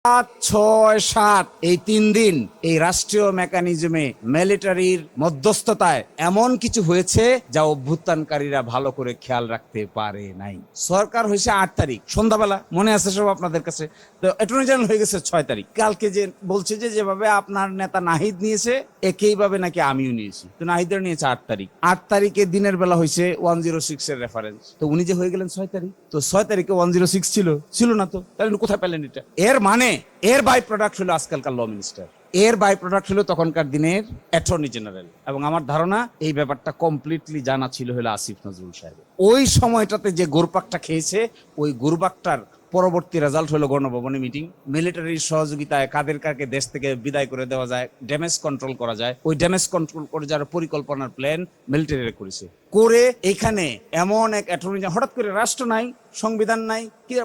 5, 6, 7 এই 3 দিন এই রাষ্ট্রীয় মেকানিজমে মিলিটারির মধ্যস্থতায় এমন কিছু হয়েছে যা অভ্যুত্থানকারীরা ভালো করে খেয়াল রাখতে পারে নাই। সরকার হয়েছে 8 তারিখ সন্ধ্যাবেলা, মনে আছে সব আপনাদের কাছে। তো অ্যাটর্নি জেনারেল হয়ে গেছে 6 তারিখ। কালকে যে বলছে যে যেভাবে আপনার নেতা নাহিদ নিয়েছে একইভাবে নাকি আমিও নিয়েছি। তো নাহিদের নিয়েছে 8 তারিখ। 8 তারিখে দিনের বেলা হয়েছে 106 এর রেফারেন্স। তো উনি যে হয়ে গেলেন 6 তারিখ। তো 6 তারিখে 106 ছিল না। তো তাহলে কোথায় পেলেন এটা? এর মানে এর বাই প্রোডাক্ট হলো আজকালকার ল মিনিস্টার, এর বাই প্রোডাক্ট হলো তখনকার দিনের অ্যাটর্নি জেনারেল। এবং আমার ধারণা এই ব্যাপারটা কমপ্লিটলি জানা ছিল হলো আসিফ নজরুল সাহেব। ওই সময়টাতে যে গোরপাকটা খেয়েছে, ওই গোরপাকটার পরবর্তী রেজাল্ট হলো গণভবনে মিটিং। মিলিটারির সহযোগিতায় কাদের কাকে দেশ থেকে বিদায় করে দেওয়া যায়, ড্যামেজ কন্ট্রোল করা যায়, ওই ড্যামেজ কন্ট্রোল করে যাওয়ার পরিকল্পনার প্ল্যান মিলিটারিরা করেছে। করে এখানে এমন এক অ্যাটর্নি জেনারেল, হঠাৎ করে রাষ্ট্র নাই, সংবিধান নাই,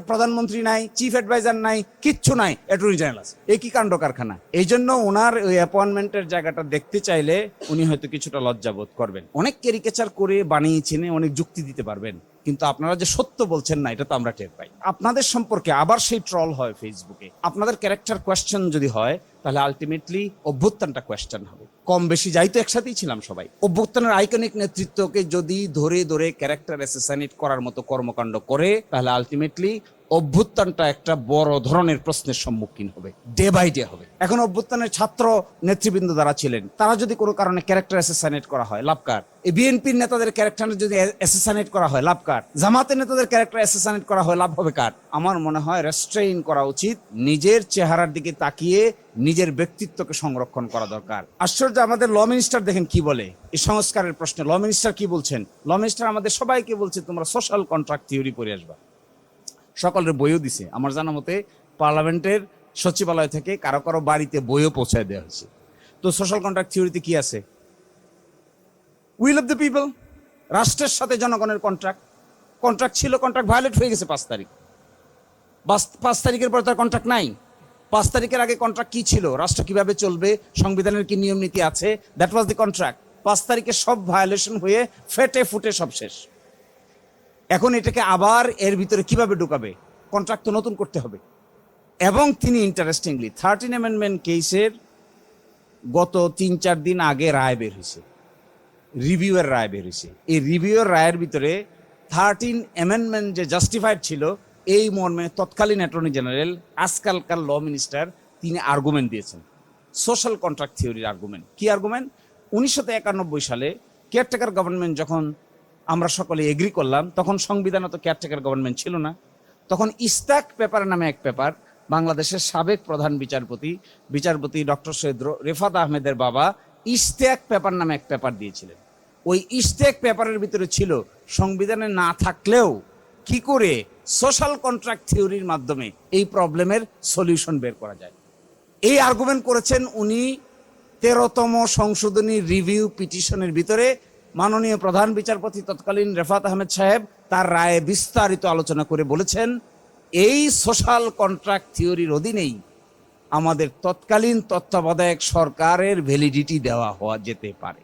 প্রধানমন্ত্রী নাই, চিফ অ্যাডভাইজার নাই, কিচ্ছু নাই, অ্যাটর্নি জেনারেল আছে। এই কি কাণ্ড কারখানা! এই জন্য ওনার ওই অ্যাপয়েন্টমেন্টের জায়গাটা দেখতে চাইলে উনি হয়তো কিছুটা লজ্জাবোধ করবেন। অনেক ক্যারিকেচার করে বানিয়েছেন, অনেক যুক্তি দিতে পারবেন, কিন্তু আপনারা যে সত্য বলছেন না, এটা তো আমরা টের পাই। আপনাদের সম্পর্কে আবার সেই ট্রল হয় ফেসবুকে। আপনাদের ক্যারেক্টার কোয়েশ্চেন যদি হয়, তাহলে আলটিমেটলি অভ্যুত্থানটা কোয়েশ্চেন হবে। কম বেশি যাই তো একসাথেই ছিলাম সবাই। অভ্যুত্থানের আইকনিক নেতৃত্বকে যদি ধরে ধরে ক্যারেক্টার অ্যাসাসিনেট করার মতো কর্মকাণ্ড করে, তাহলে আলটিমেটলি অভ্যুত্থানটা একটা বড় ধরনের প্রশ্নের সম্মুখীন হবে, ডে বাই ডে হবে। এখন অভ্যুত্থানের ছাত্র নেতৃবৃন্দ যারা ছিলেন, তারা যদি কোনো কারণে ক্যারেক্টার অ্যাসাসিনেট করা হয়, লাভ কার? এই বিএনপির নেতাদের ক্যারেক্টার যদি অ্যাসাসিনেট করা হয়, লাভ কার? জামাতের নেতাদের ক্যারেক্টার অ্যাসাসিনেট করা হয়, লাভ হবে কার? আমার মনে হয় রেস্ট্রেইন করা উচিত, নিজের চেহারার দিকে তাকিয়ে নিজের ব্যক্তিত্বকে সংরক্ষণ করা দরকার। আশ্চর্য, আমাদের ল মিনিস্টার দেখেন কি বলে এই সংস্কারের প্রশ্নে। ল মিনিস্টার কি বলছেন? ল মিনিস্টার আমাদের সবাইকে বলছে তোমরা সোশ্যাল কন্ট্রাক্ট থিওরি পড়ে আসবা। সকলের বইও দিছে, আমার জানা মতে পার্লামেন্টের সচিবালয় থেকে কারো কারো বাড়িতে বইও পৌঁছায় দেওয়া হয়েছে। তো সোশ্যাল কন্ট্রাক্ট থিওরিতে কি আছে? উইল অফ দ্য পিপল, রাষ্ট্রের সাথে জনগণের কন্ট্রাক্ট। কন্ট্রাক্ট ছিল, কন্ট্রাক্ট ভায়োলেট হয়ে গেছে 5 তারিখ। 5 তারিখের পর তার কন্ট্রাক্ট নাই। 5 তারিখের আগে কন্ট্রাক্ট কি ছিল? রাষ্ট্র কিভাবে চলবে, সংবিধানের কি নিয়ম নীতি আছে, দ্যাট ওয়াজ দি কন্ট্রাক্ট। 5 তারিখে সব ভায়োলেশন হয়ে ফেটে ফুটে সব শেষ। এখন এটাকে আবার এর ভিতরে কিভাবে ঢুকাবে? কন্ট্রাক্ট তো নতুন করতে হবে। এবং তিনি ইন্টারেস্টিংলি 13 অ্যামেন্ডমেন্ট কেসের গত 3-4 দিন আগে রায় বের হয়েছে, রিভিউয়ের রায় বের হয়েছে। এই রিভিউয়ের রায়ের ভিতরে 13 অ্যামেন্ডমেন্ট যে জাস্টিফাইড ছিল, এই মর্মে তৎকালীন অ্যাটর্নি জেনারেল, আজকালকার ল মিনিস্টার, তিনি আর্গুমেন্ট দিয়েছেন, সোশ্যাল কন্ট্রাক্ট থিওরির আর্গুমেন্ট। কি আর্গুমেন্ট? 1991 সালে কেয়ারটেকার গভর্নমেন্ট যখন আমরা সকলে এগ্রি করলাম, তখন সংবিধানে তো কেয়ারটেকার গভর্নমেন্ট ছিল না। তখন ইস্তাক পেপার নামে এক পেপার, বাংলাদেশের সাবেক প্রধান বিচারপতি ডক্টর সৈয়দ রেফাত আহমেদের বাবা ইস্তেক পেপার নামে এক পেপার দিয়েছিলেন। ওই ইস্তেক পেপারের ভিতরে ছিল সংবিধানে না থাকলেও কি করে সোশ্যাল কন্ট্রাক্ট থিওরির মাধ্যমে এই প্রবলেমের সলিউশন বের করা যায়। এই আর্গুমেন্ট করেছেন উনি 13তম সংশোধনী রিভিউ পিটিশনের ভিতরে। মাননীয় প্রধান বিচারপতি তৎকালীন রেফাত আহমেদ সাহেব তার রায়ে বিস্তারিত আলোচনা করে বলেছেন, এই সোশ্যাল কন্ট্রাক্ট থিওরির অধীনেই আমাদের তৎকালীন তত্ত্বাবধায়ক সরকারের ভ্যালিডিটি দেওয়া হওয়া যেতে পারে।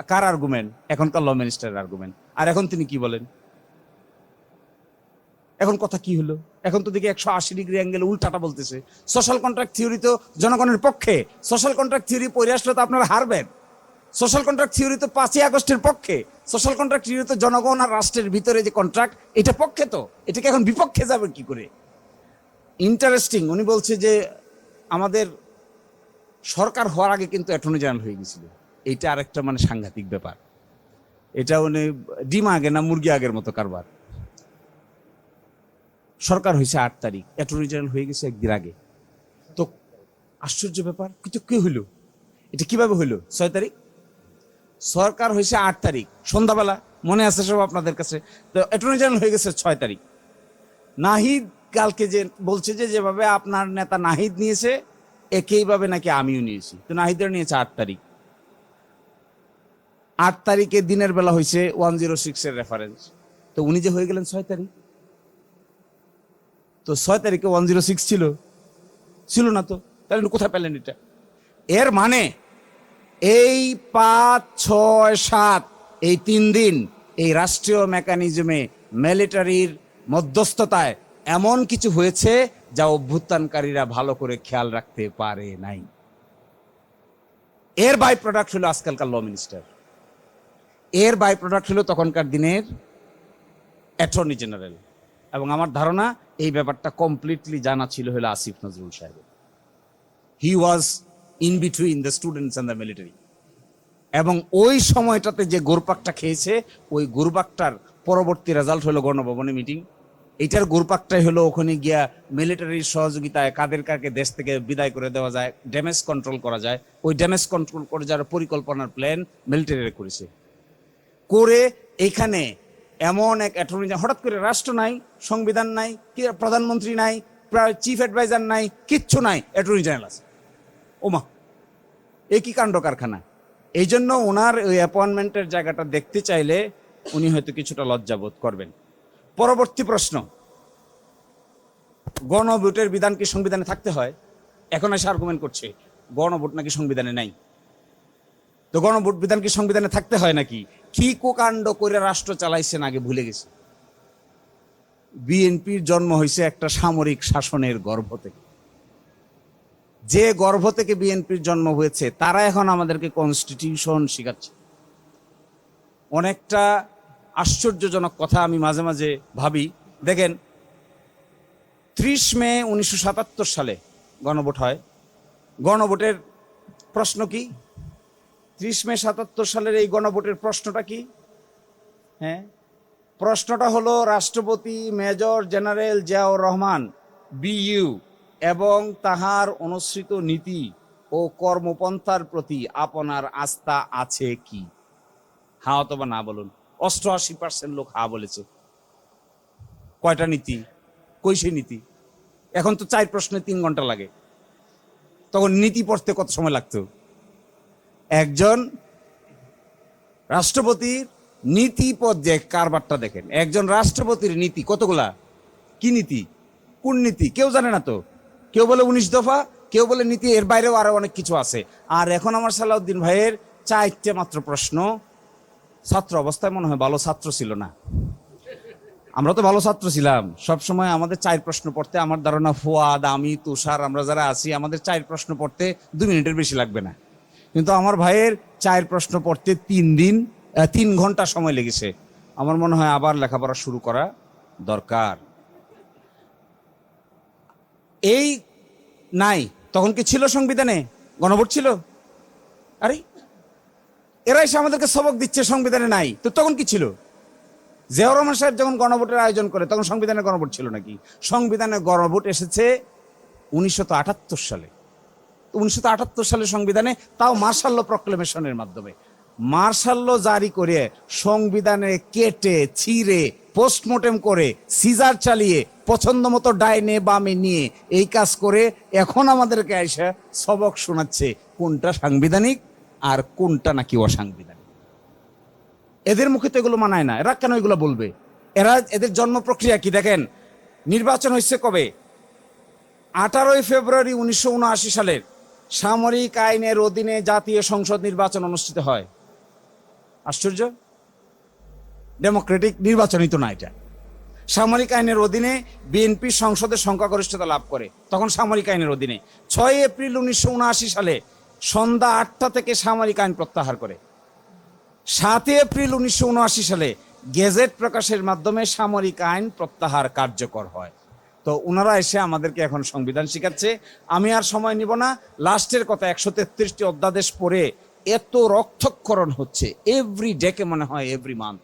কার আর্গুমেন্ট? এখনকার ল মিনিস্টারের আর্গুমেন্ট। আর এখন তিনি কি বলেন? এখন কথা কি হলো? এখন তো দেখি 180 ডিগ্রি অ্যাঙ্গেল উল্টাটা বলতেছে। সোশ্যাল কন্ট্রাক্ট থিওরি তো জনগণের পক্ষে। সোশ্যাল কন্ট্রাক্ট থিওরি পড়ে আসলে তো আপনারা হারবেন। সোশ্যাল কন্ট্রাক্ট থিওরি তো 5ই আগস্টের পক্ষে। সোশ্যাল কন্ট্রাক্ট থিওরি তো জনগণ আর রাষ্ট্রের ভিতরে যে কন্ট্রাক্ট, এটা পক্ষে। তো এটাকে এখন বিপক্ষে যাবে কি করে? ইন্টারেস্টিং, উনি বলছে যে আমাদের সরকার হওয়ার আগে কিন্তু অ্যাটর্নি জেনারেল হয়ে গেছিল। এইটা আরেকটা মানে সাংঘাতিক ব্যাপার। এটা উনি ডিম আগে না মুরগি আগের মতো কারবার। সরকার হয়েছে 8 তারিখ, অ্যাটর্নি জেনারেল হয়ে গেছে একদিন আগে। তো আশ্চর্য ব্যাপার, কিন্তু কি হইলো? এটা কিভাবে হইলো? 6 তারিখ সরকার হয়েছে 8 তারিখ সন্ধ্যাবেলা, মনে আছে সব আপনাদের কাছে। তো অ্যাটর্নি জেনারেল হয়ে গেছে 6 তারিখ। নাহিদ কালকে যে বলছে যে যেভাবে আপনার নেতা নাহিদ নিয়েছে একইভাবে নাকি আমিও নিয়েছি। তো নাহিদের নিয়েছে 8 তারিখ। 8 তারিখে দিনের বেলা হয়েছে 106 এর রেফারেন্স। তো উনি যে হয়ে গেলেন 6 তারিখ। তো 6 তারিখে 106 ছিল না। তো তাহলে কোথায় পেলেন এটা? এর মানে এই 5, 6, 7 এই 3 দিন এই রাষ্ট্রীয় মেকানিজমে মিলিটারির মধ্যস্থতায় এমন কিছু হয়েছে যা অভ্যুত্থানকারীরা ভালো করে খেয়াল রাখতে পারে নাই। এর বাই প্রোডাক্ট হলো আজকালকার ল মিনিস্টার, এর বাই প্রোডাক্ট হলো তখনকার দিনের অ্যাটর্নি জেনারেল, এবং আমার ধারণা এই ব্যাপারটা কমপ্লিটলি জানা ছিল হলো আসিফ নজরুল সাহেব। He was in between the students and the military, এবং ওই সময়টাতে যে গোরপাকটা খেয়েছে ওই গোরপাকটার পরবর্তী রেজাল্ট হলো গণভবনে মিটিং। এইটার গোরপাকটাই হলো ওখানে গিয়া মিলিটারির সহযোগিতায় কাদের কাকে দেশ থেকে বিদায় করে দেওয়া যায়, ড্যামেজ কন্ট্রোল করা যায়, ওই ড্যামেজ কন্ট্রোল করে যারা পরিকল্পনার প্ল্যান মিলিটারিরা করেছে। করে এইখানে এমন এক অ্যাটর্নি, হঠাৎ করে রাষ্ট্র নাই, সংবিধান নাই, প্রধানমন্ত্রী নাই, চিফ অ্যাডভাইজার নাই, কিচ্ছু নাই, অ্যাটর্নি জেনারেল আছে। ওমা, এ কি কাণ্ড কারখানা! এই জন্য ওনার ওই অ্যাপয়েন্টমেন্টের জায়গাটা দেখতে চাইলে উনি হয়তো কিছুটা লজ্জাবোধ করবেন। পরবর্তী প্রশ্ন, গণভোটের বিধান কি সংবিধানে থাকতে হয়? এখন এসে আর্গুমেন্ট করছে গণভোট নাকি সংবিধানে নাই। তো গণভোট বিধান কি সংবিধানে থাকতে হয় নাকি? কি কুকাণ্ড করে রাষ্ট্র চালাইছেন আগে ভুলে গেছে। বিএনপির জন্ম হয়েছে একটা সামরিক শাসনের গর্ভ থেকে। যে গর্ভ থেকে বিএনপির জন্ম হয়েছে তারা এখন আমাদেরকে কনস্টিটিউশন শিখাচ্ছে। অনেকটা আশ্চর্যজনক কথা আমি মাঝে মাঝে ভাবি। দেখেন, 30 মে 1977 সালে গণভোট হয়। গণভোটের প্রশ্ন কি? 30 মে 77 সালের এই গণভোটের প্রশ্নটা কি? হ্যাঁ, প্রশ্নটা হলো রাষ্ট্রপতি major general Ziaur Rahman BU এবং তাহার অনুসৃত নীতি ও কর্মপন্থার প্রতি আপনার আস্থা আছে কি? হ্যাঁ অথবা না বলুন। 88% লোক হ্যাঁ বলেছে। কয়টা নীতি? কই সেই নীতি? এখন তো 4 প্রশ্নে 3 ঘন্টা লাগে, তখন নীতি পড়তে কত সময় লাগতো? একজন রাষ্ট্রপতির নীতি পর্যায়ে কারবারটা দেখেন। একজন রাষ্ট্রপতির নীতি কতগুলা? কি নীতি? কোন নীতি? কেউ জানে না তো। কেউ বলে 19 দফা, কেউ বলে নীতি, এর বাইরেও আরো অনেক কিছু আছে। আর এখন আমার সালাউদ্দিন ভাইয়ের 4টে মাত্র প্রশ্ন। ছাত্র অবস্থায় মনে হয় ভালো ছাত্র ছিল না। আমরা তো ভালো ছাত্র ছিলাম, সবসময় আমাদের 4 প্রশ্ন পড়তে, আমার ধারণা ফুয়াদ, আমি, তুষার, আমরা যারা আছি আমাদের 4 প্রশ্ন পড়তে 2 মিনিটের বেশি লাগবে না। কিন্তু আমার ভাইয়ের 4 প্রশ্ন পড়তে 3 ঘন্টা সময় লেগেছে। আমার মনে হয় আবার লেখাপড়া শুরু করা দরকার। এই নাই, তখন কি ছিল সংবিধানে গণভোট ছিল? আরে এরা এসে আমাদেরকে সবক দিচ্ছে সংবিধানে নাই, তো তখন কি ছিল? জিয়াউর রহমান সাহেব যখন গণভোটের আয়োজন করে তখন সংবিধানে গণভোট ছিল নাকি? সংবিধানে গণভোট এসেছে 1978 সালে। 1978 সালে সংবিধানে, তাও মার্শাল ল প্রক্লেমেশনের মাধ্যমে। মার্শাল ল জারি করে সংবিধানে কেটে ছিঁড়ে পোস্টমর্টেম করে সিজার চালিয়ে পছন্দ মতো ডাইনে বামে নিয়ে এই কাজ করে এখন আমাদেরকে এসে সবক শোনাচ্ছে কোনটা সাংবিধানিক আর কোনটা নাকি অসাংবিধানিক। এদের মুখে তো এগুলো মানায় না, এরা কেন এগুলো বলবে? এদের জন্ম প্রক্রিয়া কি দেখেন। নির্বাচন হয়েছে কবে? 18 ফেব্রুয়ারি 1979 সালের সামরিক আইনের অধীনে জাতীয় সংসদ নির্বাচন অনুষ্ঠিত হয়। আশ্চর্য, ডেমোক্রেটিক নির্বাচনই তো না এটা। সামরিক আইনের অধীনে বিএনপি সংসদের সংখ্যাগরিষ্ঠতা লাভ করে, তখন সামরিক আইনের অধীনে। 6 এপ্রিল 1979 সালে সন্ধ্যা 8টা থেকে সামরিক আইন প্রত্যাহার করে। 7 এপ্রিল 1979 সালে গেজেট প্রকাশের মাধ্যমে সামরিক আইন প্রত্যাহার কার্যকর হয়। তো ওনারা এসে আমাদেরকে এখন সংবিধান শিখাচ্ছে। আমি আর সময় নিব না, লাস্টের কথা, 133টি অধ্যাদেশ পড়ে এত রক্তক্ষরণ হচ্ছে। এভরি ডে কে মনে হয় এভরি মান্থ,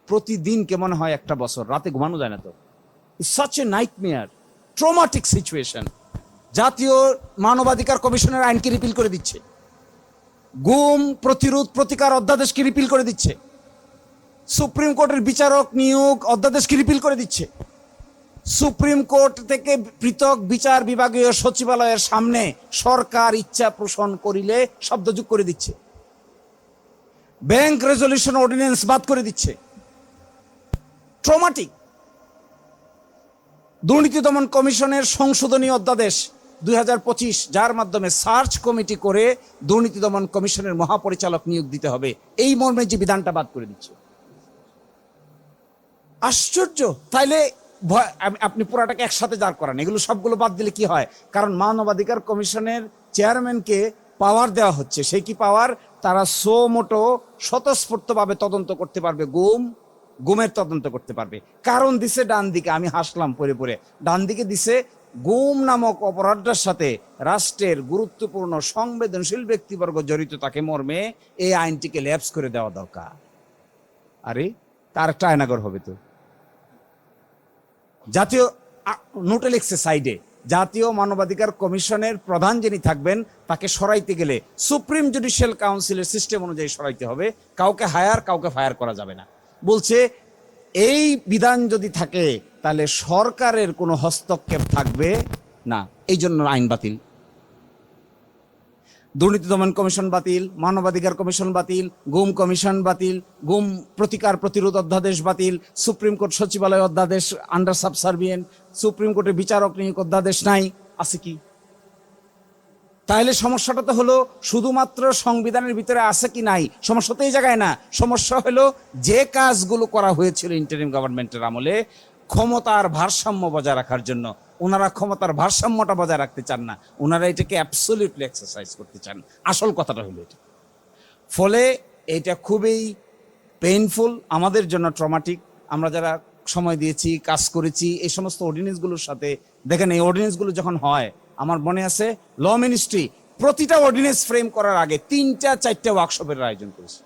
প্রতিদিনকে মনে হয় একটা বছর। রাতে ঘুমানো যায় না তো। Such a nightmare, traumatic situation. জাতীয় মানবাধিকার কমিশনের আইনকে রিপিল করে দিচ্ছে, গুম প্রতিরোধ প্রতিকার অধ্যাদেশকে রিপিল করে দিচ্ছে, সুপ্রিম কোর্টের বিচারক নিয়োগ অধ্যাদেশকে রিপিল করে দিচ্ছে, সুপ্রিম কোর্ট থেকে পৃথক বিচার বিভাগীয় সচিবালয়ের সামনে সরকার ইচ্ছা পোষণ করিলে শব্দযোগ করে দিচ্ছে, ব্যাংক রেজলিউশন অর্ডিন্যান্স বাদ করে দিচ্ছে। ট্রমাটিক। দুর্নীতি দমন কমিশনের সংশোধনী অধ্যাদেশ 2025, যার মাধ্যমে সার্চ কমিটি করে দুর্নীতি দমন কমিশনের মহাপরিচালক নিয়োগ দিতে হবে, এই মর্মে যে বিধানটা বাদ করে দিচ্ছে। আশ্চর্য। তাইলে আপনি পুরাটাকে একসাথে দাঁড় করান, এগুলো সবগুলো বাদ দিলে কি হয়? কারণ মানবাধিকার কমিশনের চেয়ারম্যানকে পাওয়ার দেওয়া হচ্ছে, সেই কি পাওয়ার? তারা সো মোটো স্বতঃস্ফূর্তভাবে তদন্ত করতে পারবে, গুমের তদন্ত করতে পারবে। কারণ দিছে ডান দিকে, আমি হাসলাম পরে পরে, ডান দিকে দিছে গুম নামক অপরাধটার সাথে রাষ্ট্রের গুরুত্বপূর্ণ সংবেদনশীল ব্যক্তিবর্গ জড়িত তাকে মর্মে এই আইনটিকে ল্যাপস করে দেওয়া দরকার। আরে তার একটা আয়নাগর হবে তো। জাতীয় নোটে লিখছে সাইডে, জাতীয় মানবাধিকার কমিশনের প্রধান যিনি থাকবেন তাকে সরাইতে গেলে সুপ্রিম জুডিশিয়াল কাউন্সিলের সিস্টেম অনুযায়ী সরাইতে হবে, কাউকে হায়ার কাউকে ফায়ার করা যাবে না। বলছে এই বিধান যদি থাকে তাহলে সরকারের কোনো হস্তক্ষেপ থাকবে না, এই জন্য আইন বাতিল। দুর্নীতি দমন কমিশন বাতিল, মানবাধিকার কমিশন বাতিল, গুম কমিশন বাতিল, গুম প্রতিকার প্রতিরোধ অধ্যাদেশ বাতিল, সুপ্রিম কোর্ট সচিবালয় অধ্যাদেশ আন্ডার সাবসার্ভিয়েন্ট, সুপ্রিম কোর্টের বিচারক নিয়োগ অধ্যাদেশ নাই, আছে কি? তাহলে সমস্যাটা তো হলো শুধুমাত্র সংবিধানের ভিতরে আছে কি নাই, সমস্যা তো এই জায়গায় না। সমস্যা হলো যে কাজগুলো করা হয়েছিল ইন্টারিম গভর্নমেন্টের আমলে ক্ষমতার ভারসাম্য বজায় রাখার জন্য, ওনারা ক্ষমতার ভারসাম্যটা বজায় রাখতে চান না, ওনারা এটাকে অ্যাবসলিউটলি এক্সারসাইজ করতে চান। আসল কথাটা হলো এটা। ফলে এটা খুবই পেইনফুল আমাদের জন্য, ট্রমাটিক। আমরা যারা সময় দিয়েছি, কাজ করেছি এই সমস্ত অর্ডিনেন্সগুলোর সাথে, দেখেন এই অর্ডিনেন্সগুলো যখন হয়, আমার মনে আছে ল মিনিস্ট্রি প্রতিটা অর্ডিনেন্স ফ্রেম করার আগে 3-4টা ওয়ার্কশপের আয়োজন করেছে।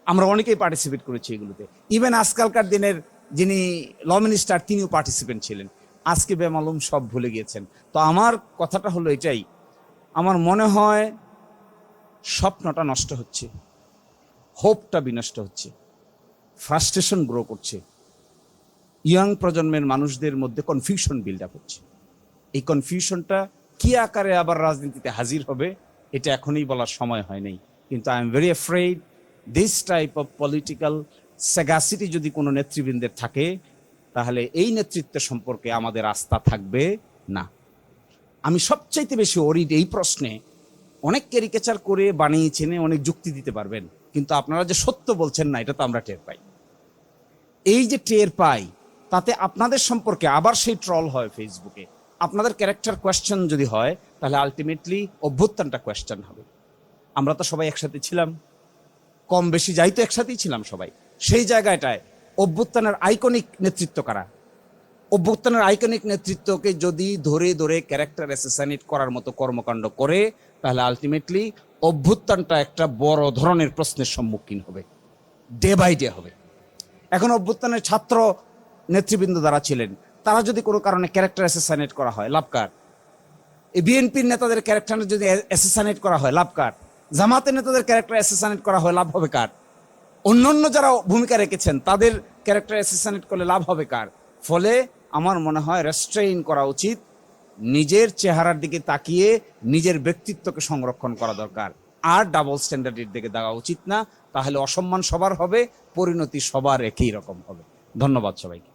আমরা অনেকেই পার্টিসিপেট করেছি এগুলোতে। ইভেন আজকালকার দিনের যিনি ল মিনিস্টার তিনিও পার্টিসিপেন্ট ছিলেন, আজকে বেমালুম সব ভুলে গিয়েছেন। তো আমার কথাটা হলো এটাই, আমার মনে হয় স্বপ্নটা নষ্ট হচ্ছে, হোপটা বিনষ্ট হচ্ছে, ফ্রাস্ট্রেশন গ্রো করছে, ইয়াং প্রজন্মের মানুষদের মধ্যে কনফিউশন বিল্ড আপ হচ্ছে। এই কনফিউশনটা কি আকারে আবার রাজনীতিতে হাজির হবে এটা এখনই বলার সময় হয় নাই। কিন্তু I am very afraid this type of political sagacity যদি কোনো নেতৃবৃন্দের থাকে, তাহলে এই নেতৃত্ব সম্পর্কে আমাদের আস্থা থাকবে না। আমি সবচাইতে বেশি ওরিড এই প্রশ্নে, অনেক ক্যারিকেচার করে বানিয়েছেন, অনেক যুক্তি দিতে পারবেন, কিন্তু আপনারা যে সত্য বলছেন না, এটা তো আমরা টের পাই। এই যে টের পাই, তাতে আপনাদের সম্পর্কে আবার সেই ট্রল হয় ফেসবুকে। আপনাদের ক্যারেক্টার কোয়েশ্চেন যদি হয়, তাহলে আলটিমেটলি অভ্যুত্থানটা কোয়েশ্চেন হবে। আমরা তো সবাই একসাথে ছিলাম, কম বেশি যাই তো একসাথেই ছিলাম সবাই। সেই জায়গাটায় অভ্যুত্থানের আইকনিক নেতৃত্ব কারা? অভ্যুত্থানের আইকনিক নেতৃত্বকে যদি ধরে ধরে ক্যারেক্টার অ্যাসাসিনেট করার মতো কর্মকাণ্ড করে, তাহলে আলটিমেটলি অভ্যুত্থানটা একটা বড় ধরনের প্রশ্নের সম্মুখীন হবে, ডে বাই ডে হবে। এখন অভ্যুত্থানের ছাত্র নেতৃবৃন্দ যারা ছিলেন, তারা যদি কোনো কারণে ক্যারেক্টার অ্যাসাসিনেট করা হয়, লাভ কার? এই বিএনপির নেতাদের ক্যারেক্টার যদি অ্যাসাসিনেট করা হয়, লাভ কার? জামাতের নেতাদের ক্যারেক্টার অ্যাসাসিনেট করা হয়, লাভ হবে কার? অন্যান্য যারা ভূমিকা রেখেছেন তাদের ক্যারেক্টার অ্যাসাসিনেট করলে লাভ হবে কার? ফলে আমার মনে হয় রেস্ট্রেইন করা উচিত, নিজের চেহারার দিকে তাকিয়ে নিজের ব্যক্তিত্বকে সংরক্ষণ করা দরকার, আর ডাবল স্ট্যান্ডার্ডের দিকে দেওয়া উচিত না। তাহলে অসম্মান সবার হবে, পরিণতি সবার একই রকম হবে। ধন্যবাদ সবাইকে।